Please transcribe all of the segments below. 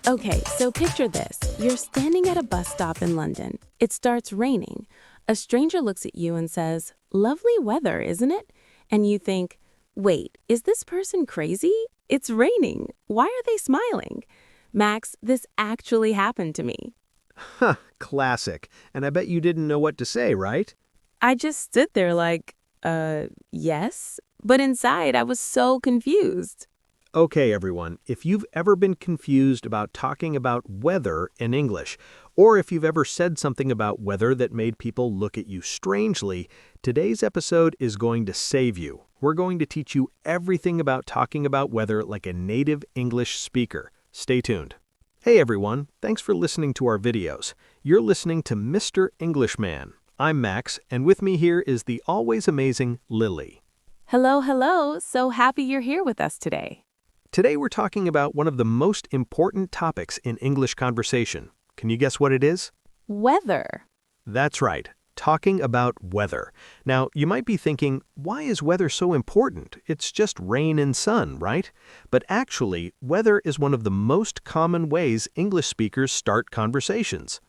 Okay, so picture this. You're standing at a bus stop in London. It starts raining. A stranger looks at you and says, "Lovely weather, isn't it?" And you think, "Wait, is this person crazy? It's raining. Why are they smiling?" Max, this actually happened to me. Huh, classic. And I bet you didn't know what to say, right? I just stood there like, yes? But inside, I was so confused. Okay, everyone, if you've ever been confused about talking about weather in English, or if you've ever said something about weather that made people look at you strangely, today's episode is going to save you. We're going to teach you everything about talking about weather like a native English speaker. Stay tuned. Hey everyone, thanks for listening to our videos. You're listening to Mr. Englishman. I'm Max, and with me here is the always amazing Lily. Hello, hello. So happy you're here with us today. Today we're talking about one of the most important topics in English conversation. Can you guess what it is? Weather. That's right, talking about weather. Now, you might be thinking, why is weather so important? It's just rain and sun, right? But actually, weather is one of the most common ways English speakers start conversations.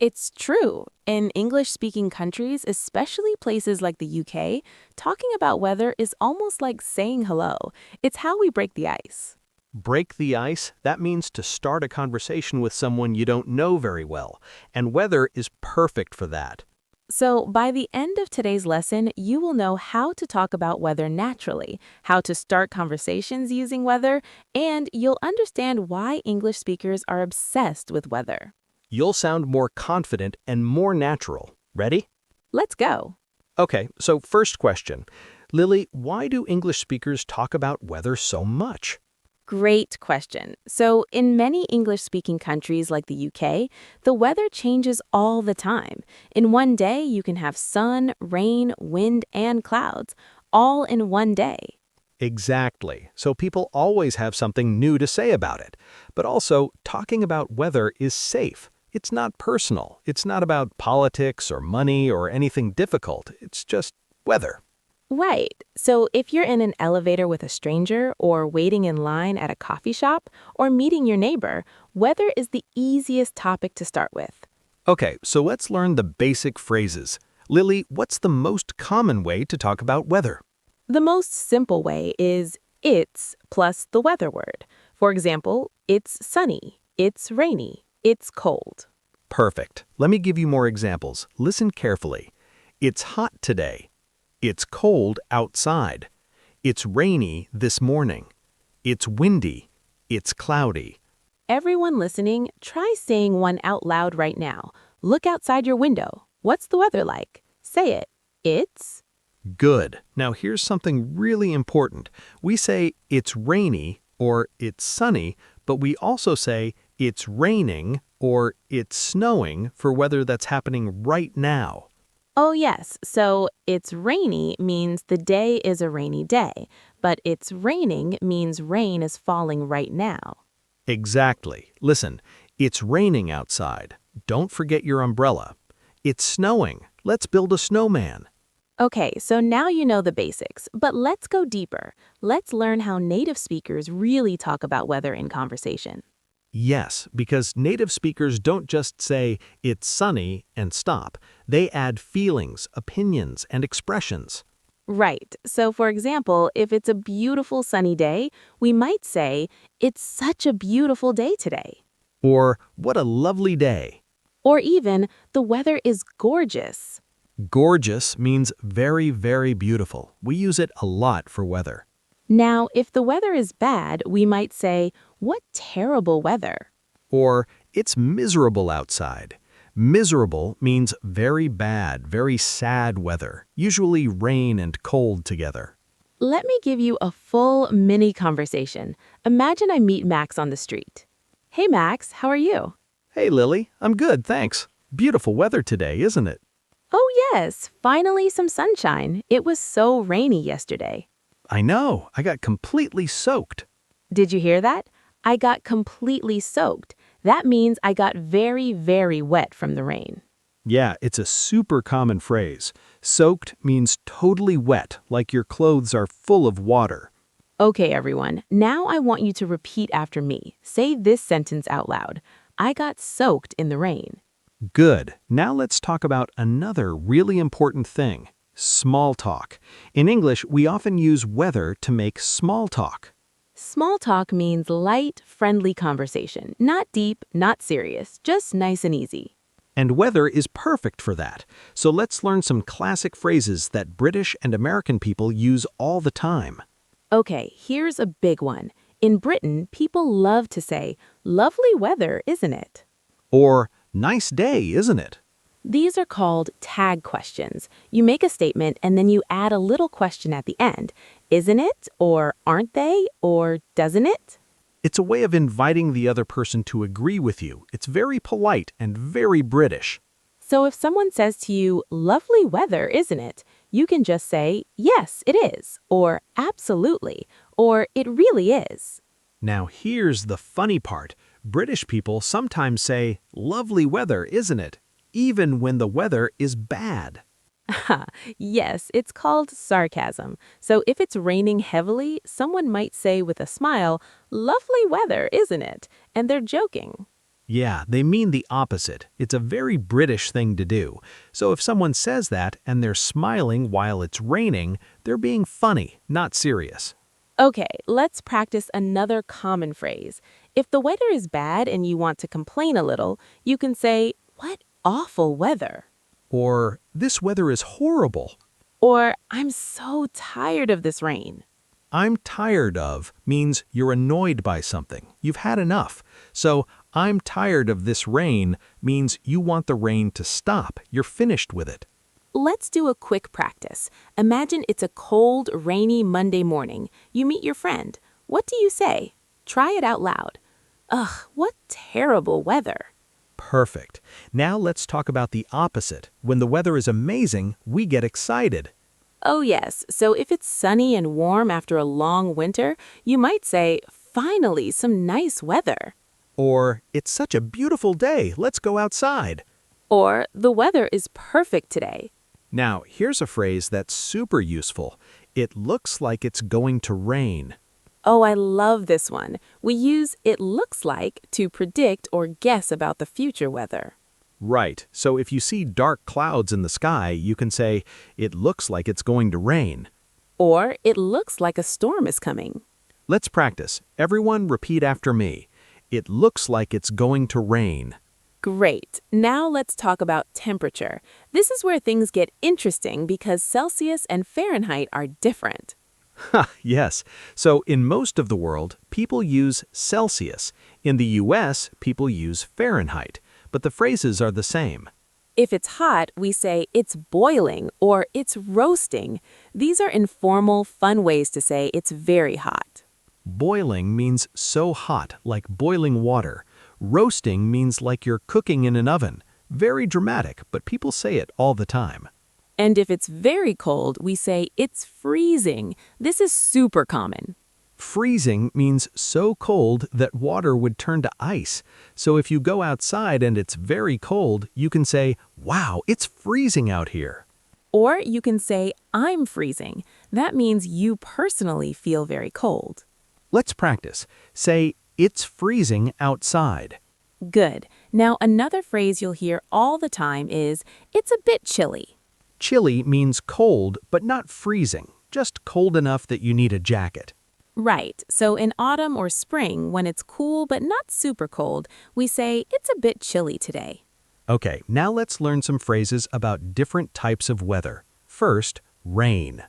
It's true. In English-speaking countries, especially places like the UK, talking about weather is almost like saying hello. It's how we break the ice. Break the ice, that means to start a conversation with someone you don't know very well, and weather is perfect for that. So by the end of today's lesson, you will know how to talk about weather naturally, how to start conversations using weather, and you'll understand why English speakers are obsessed with weather. You'll sound more confident and more natural. Ready? Let's go. Okay, so first question. Lily, why do English speakers talk about weather so much? Great question. So, in many English-speaking countries like the UK, the weather changes all the time. In one day, you can have sun, rain, wind, and clouds, all in one day. Exactly. So people always have something new to say about it. But also, talking about weather is safe. It's not personal. It's not about politics or money or anything difficult. It's just weather. Right. So, if you're in an elevator with a stranger, or waiting in line at a coffee shop, or meeting your neighbor, weather is the easiest topic to start with. Okay, so let's learn the basic phrases. Lily, what's the most common way to talk about weather? The most simple way is it's plus the weather word. For example, it's sunny, it's rainy, it's cold. Perfect. Let me give you more examples. Listen carefully. It's hot today. It's cold outside. It's rainy this morning. It's windy. It's cloudy. Everyone listening, try saying one out loud right now. Look outside your window. What's the weather like? Say it. It's. Good. Now here's something really important. We say it's rainy or it's sunny, but we also say it's raining or it's snowing for weather that's happening right now. Oh, yes. So it's rainy means the day is a rainy day, but it's raining means rain is falling right now. Exactly. Listen, it's raining outside. Don't forget your umbrella. It's snowing. Let's build a snowman. Okay, so now you know the basics, but let's go deeper. Let's learn how native speakers really talk about weather in conversation. Yes, because native speakers don't just say, it's sunny, and stop. They add feelings, opinions, and expressions. Right. So, for example, if it's a beautiful sunny day, we might say, "It's such a beautiful day today." Or, what a lovely day. Or even, "The weather is gorgeous." Gorgeous means very, very beautiful. We use it a lot for weather. Now, if the weather is bad, we might say, "What terrible weather." Or, it's miserable outside. Miserable means very bad, very sad weather, usually rain and cold together. Let me give you a full mini conversation. Imagine I meet Max on the street. "Hey, Max, how are you?" Hey Lily, I'm good, thanks. Beautiful weather today, isn't it? "Oh, yes, finally some sunshine. It was so rainy yesterday." I know, I got completely soaked. Did you hear that? I got completely soaked. That means I got very, very wet from the rain. Yeah, it's a super common phrase. Soaked means totally wet, like your clothes are full of water. Okay, everyone, now I want you to repeat after me. Say this sentence out loud. I got soaked in the rain. Good. Now let's talk about another really important thing, small talk. In English, we often use weather to make small talk. Small talk means light, friendly conversation. Not deep, not serious, just nice and easy. And weather is perfect for that. So let's learn some classic phrases that British and American people use all the time. Okay, here's a big one. In Britain, people love to say, lovely weather, isn't it? Or, nice day, isn't it? These are called tag questions. You make a statement and then you add a little question at the end. Isn't it? Or aren't they? Or doesn't it? It's a way of inviting the other person to agree with you. It's very polite and very British. So if someone says to you, lovely weather, isn't it? You can just say, yes, it is, or absolutely, or it really is. Now here's the funny part. British people sometimes say, lovely weather, isn't it? Even when the weather is bad. Yes, it's called sarcasm. So if it's raining heavily, someone might say with a smile, lovely weather, isn't it? And they're joking. Yeah, they mean the opposite. It's a very British thing to do. So if someone says that and they're smiling while it's raining, they're being funny, not serious. Okay, let's practice another common phrase. If the weather is bad and you want to complain a little, you can say, what awful weather. Or, this weather is horrible. Or, I'm so tired of this rain. I'm tired of means you're annoyed by something. You've had enough. So, I'm tired of this rain means you want the rain to stop. You're finished with it. Let's do a quick practice. Imagine it's a cold, rainy Monday morning. You meet your friend. What do you say? Try it out loud. Ugh, what terrible weather. Perfect. Now let's talk about the opposite. When the weather is amazing, we get excited. Oh yes, so if it's sunny and warm after a long winter, you might say, finally, some nice weather. Or, it's such a beautiful day, let's go outside. Or, the weather is perfect today. Now, here's a phrase that's super useful. It looks like it's going to rain. Oh, I love this one. We use it looks like to predict or guess about the future weather. Right, so if you see dark clouds in the sky, you can say, it looks like it's going to rain. Or, it looks like a storm is coming. Let's practice. Everyone repeat after me. It looks like it's going to rain. Great. Now let's talk about temperature. This is where things get interesting because Celsius and Fahrenheit are different. Ha, yes. So in most of the world, people use Celsius. In the US, people use Fahrenheit. But the phrases are the same. If it's hot, we say it's boiling or it's roasting. These are informal, fun ways to say it's very hot. Boiling means so hot, like boiling water. Roasting means like you're cooking in an oven. Very dramatic, but people say it all the time. And if it's very cold, we say it's freezing. This is super common. Freezing means so cold that water would turn to ice. So if you go outside and it's very cold, you can say, wow, it's freezing out here. Or you can say, I'm freezing. That means you personally feel very cold. Let's practice. Say, it's freezing outside. Good. Now another phrase you'll hear all the time is, it's a bit chilly. Chilly means cold, but not freezing. Just cold enough that you need a jacket. Right. So in autumn or spring, when it's cool but not super cold, we say, it's a bit chilly today. Okay, now let's learn some phrases about different types of weather. First, rain.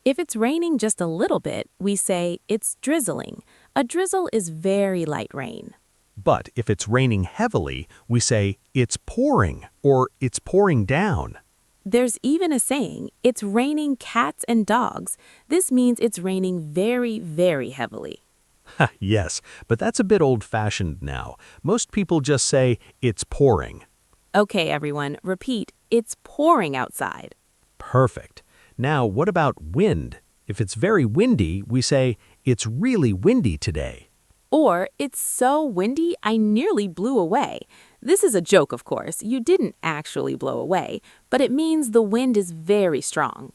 If it's raining just a little bit, we say, it's drizzling. A drizzle is very light rain. But if it's raining heavily, we say, it's pouring, or it's pouring down. There's even a saying, it's raining cats and dogs. This means it's raining very, very heavily. Yes, but that's a bit old-fashioned now. Most people just say, it's pouring. Okay, everyone, repeat, it's pouring outside. Perfect. Now, what about wind? If it's very windy, we say, it's really windy today. Or, it's so windy, I nearly blew away. This is a joke, of course. You didn't actually blow away, but it means the wind is very strong.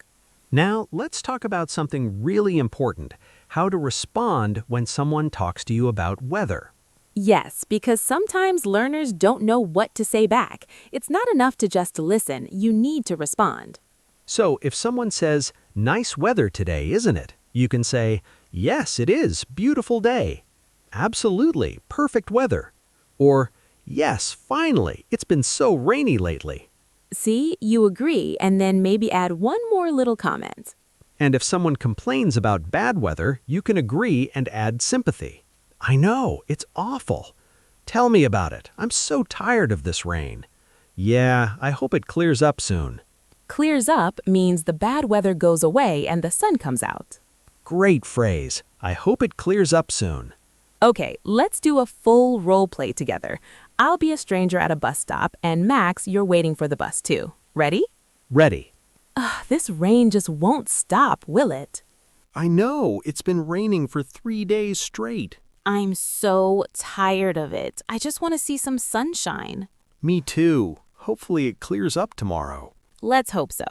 Now, let's talk about something really important. how to respond when someone talks to you about weather. Yes, because sometimes learners don't know what to say back. It's not enough to just listen, you need to respond. So if someone says, "Nice weather today, isn't it?" you can say, "Yes, it is. Beautiful day." "Absolutely. Perfect weather." Or, "Yes, finally. It's been so rainy lately." See, you agree, and then maybe add one more little comment. And if someone complains about bad weather, you can agree and add sympathy. "I know, it's awful. Tell me about it. I'm so tired of this rain." "Yeah, I hope it clears up soon." Clears up means the bad weather goes away and the sun comes out. Great phrase. I hope it clears up soon. Okay, let's do a full role play together. I'll be a stranger at a bus stop, and Max, you're waiting for the bus too. Ready? Ready. This rain just won't stop, will it? I know. It's been raining for 3 days straight. I'm so tired of it. I just want to see some sunshine. Me too. Hopefully it clears up tomorrow. Let's hope so.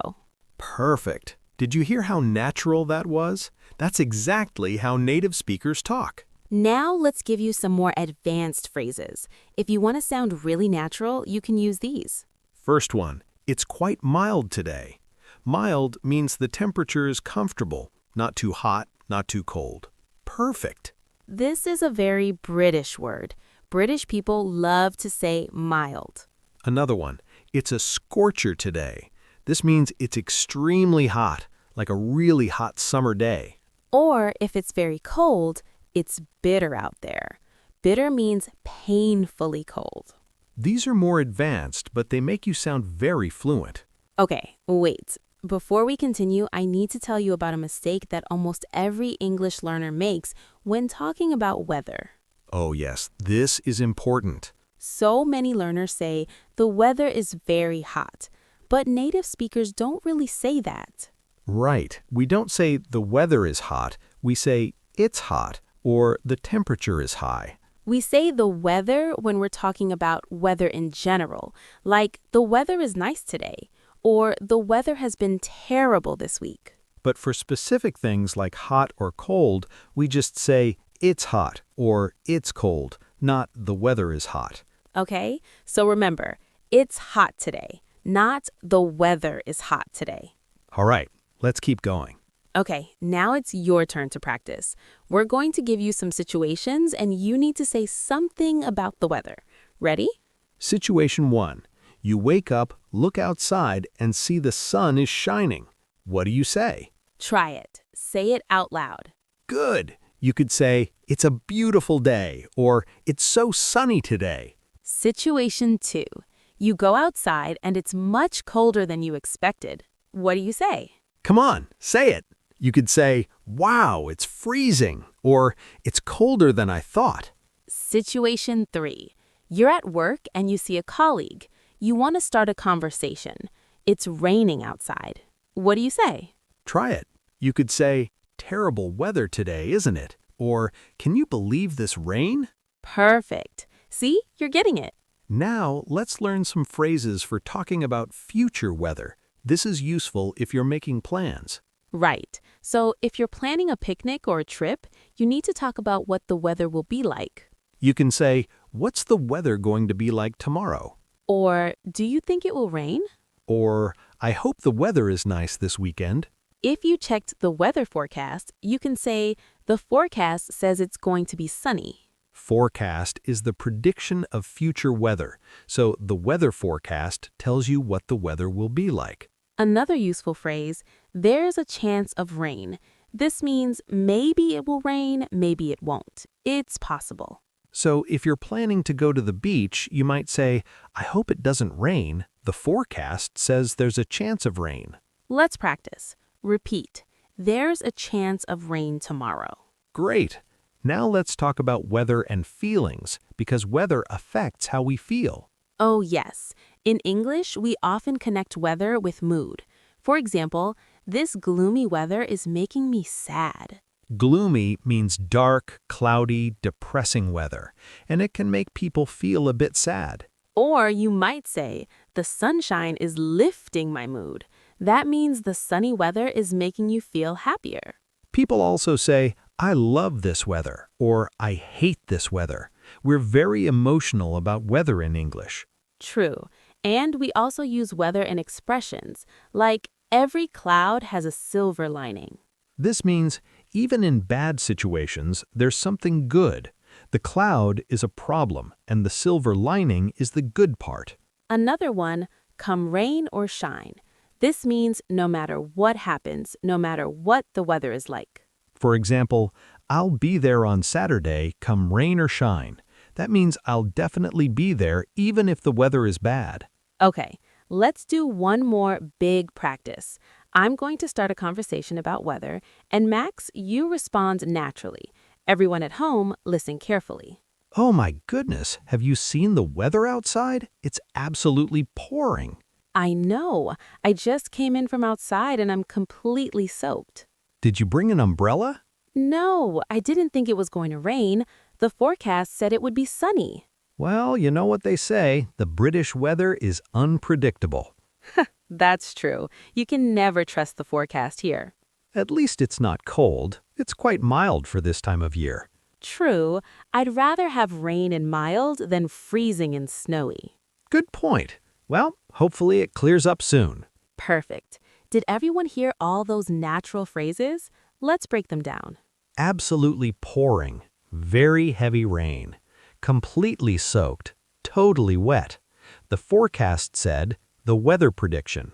Perfect. Did you hear how natural that was? That's exactly how native speakers talk. Now let's give you some more advanced phrases. If you want to sound really natural, you can use these. First one, it's quite mild today. Mild means the temperature is comfortable, not too hot, not too cold. Perfect. This is a very British word. British people love to say mild. Another one, it's a scorcher today. This means it's extremely hot, like a really hot summer day. Or if it's very cold, it's bitter out there. Bitter means painfully cold. These are more advanced, but they make you sound very fluent. Okay, wait. Before we continue, I need to tell you about a mistake that almost every English learner makes when talking about weather. Oh yes, this is important. So many learners say the weather is very hot, but native speakers don't really say that. Right. We don't say the weather is hot. We say it's hot or the temperature is high. We say the weather when we're talking about weather in general, like the weather is nice today, or the weather has been terrible this week. But for specific things like hot or cold, we just say it's hot or it's cold, not the weather is hot. Okay, so remember, it's hot today, not the weather is hot today. All right, let's keep going. Okay, now it's your turn to practice. We're going to give you some situations and you need to say something about the weather. Ready? Situation 1. You wake up, look outside, and see the sun is shining. What do you say? Try it. Say it out loud. Good. You could say, "It's a beautiful day," or "It's so sunny today." Situation 2. You go outside and it's much colder than you expected. What do you say? Come on, say it. You could say, "Wow, it's freezing," or "It's colder than I thought." Situation 3. You're at work and you see a colleague. You want to start a conversation. It's raining outside. What do you say? Try it. You could say, "Terrible weather today, isn't it?" Or, "Can you believe this rain?" Perfect. See, you're getting it. Now, let's learn some phrases for talking about future weather. This is useful if you're making plans. Right. So if you're planning a picnic or a trip, you need to talk about what the weather will be like. You can say, "What's the weather going to be like tomorrow?" Or, do you think it will rain? Or, "I hope the weather is nice this weekend." If you checked the weather forecast, you can say, the forecast says it's going to be sunny. Forecast is the prediction of future weather, so the weather forecast tells you what the weather will be like. Another useful phrase, there's a chance of rain. This means maybe it will rain, maybe it won't. It's possible. So if you're planning to go to the beach, you might say, "I hope it doesn't rain. The forecast says there's a chance of rain." Let's practice. Repeat. There's a chance of rain tomorrow. Great. Now let's talk about weather and feelings, because weather affects how we feel. Oh, yes. In English, we often connect weather with mood. For example, this gloomy weather is making me sad. Gloomy means dark, cloudy, depressing weather, and it can make people feel a bit sad. Or you might say, the sunshine is lifting my mood. That means the sunny weather is making you feel happier. People also say, I love this weather, or I hate this weather. We're very emotional about weather in English. True. And we also use weather in expressions, like every cloud has a silver lining. This means even in bad situations, there's something good. The cloud is a problem, and the silver lining is the good part. Another one, come rain or shine. This means no matter what happens, no matter what the weather is like. For example, I'll be there on Saturday, come rain or shine. That means I'll definitely be there even if the weather is bad. Okay, let's do one more big practice. I'm going to start a conversation about weather, and Max, you respond naturally. Everyone at home, listen carefully. Oh my goodness, have you seen the weather outside? It's absolutely pouring. I know. I just came in from outside and I'm completely soaked. Did you bring an umbrella? No, I didn't think it was going to rain. The forecast said it would be sunny. Well, you know what they say, the British weather is unpredictable. That's true. You can never trust the forecast here. At least it's not cold. It's quite mild for this time of year. True, I'd rather have rain and mild than freezing and snowy. Good point. Well, hopefully it clears up soon. Perfect. Did everyone hear all those natural phrases? Let's break them down. Absolutely pouring, very heavy rain, completely soaked, totally wet. The forecast said, the weather prediction.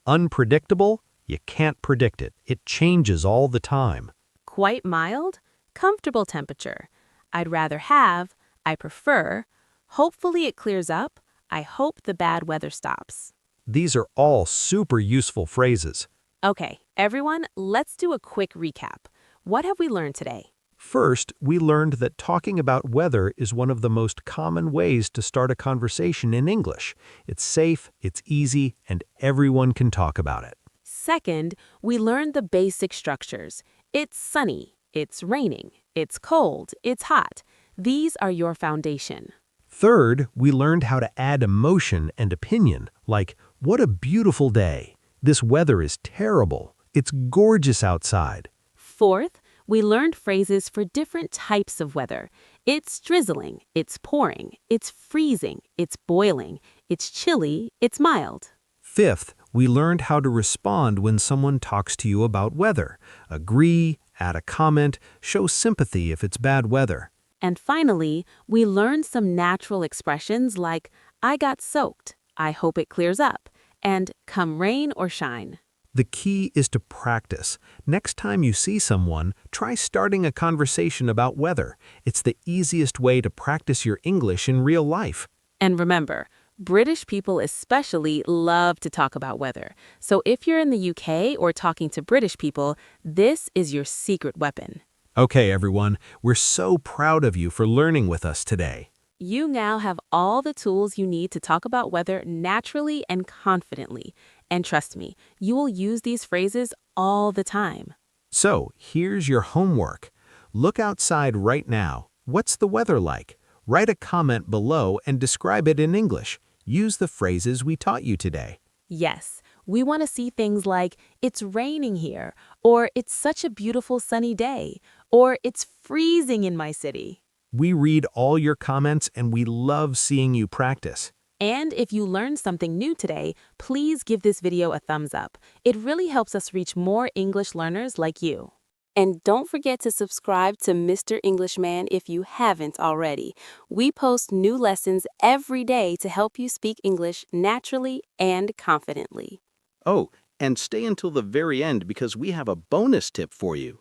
Unpredictable, you can't predict it. It changes all the time. Quite mild, comfortable temperature. I'd rather have, I prefer. Hopefully it clears up. I hope the bad weather stops. These are all super useful phrases. Okay, everyone, let's do a quick recap. What have we learned today? First, we learned that talking about weather is one of the most common ways to start a conversation in English. It's safe, it's easy, and everyone can talk about it. Second, we learned the basic structures. It's sunny, it's raining, it's cold, it's hot. These are your foundation. Third, we learned how to add emotion and opinion, like, what a beautiful day. This weather is terrible. It's gorgeous outside. Fourth, we learned phrases for different types of weather. It's drizzling, it's pouring, it's freezing, it's boiling, it's chilly, it's mild. Fifth, we learned how to respond when someone talks to you about weather. Agree, add a comment, show sympathy if it's bad weather. And finally, we learned some natural expressions like, I got soaked, I hope it clears up, and come rain or shine. The key is to practice. Next time you see someone, try starting a conversation about weather. It's the easiest way to practice your English in real life. And remember, British people especially love to talk about weather. So if you're in the UK or talking to British people, this is your secret weapon. Okay, everyone, we're so proud of you for learning with us today. You now have all the tools you need to talk about weather naturally and confidently. And trust me, you will use these phrases all the time. So, here's your homework. Look outside right now. What's the weather like? Write a comment below and describe it in English. Use the phrases we taught you today. Yes, we want to see things like, it's raining here, or it's such a beautiful sunny day, or it's freezing in my city. We read all your comments and we love seeing you practice. And if you learned something new today, please give this video a thumbs up. It really helps us reach more English learners like you. And don't forget to subscribe to Mr. Englishman if you haven't already. We post new lessons every day to help you speak English naturally and confidently. Oh, and stay until the very end because we have a bonus tip for you.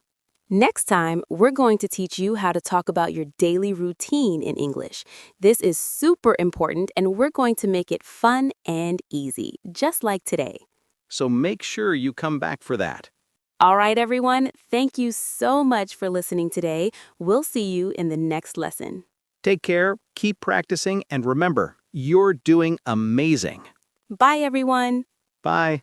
Next time, we're going to teach you how to talk about your daily routine in English. This is super important, and we're going to make it fun and easy, just like today. So make sure you come back for that. All right, everyone, thank you so much for listening today. We'll see you in the next lesson. Take care, keep practicing, and remember, you're doing amazing. Bye, everyone. Bye.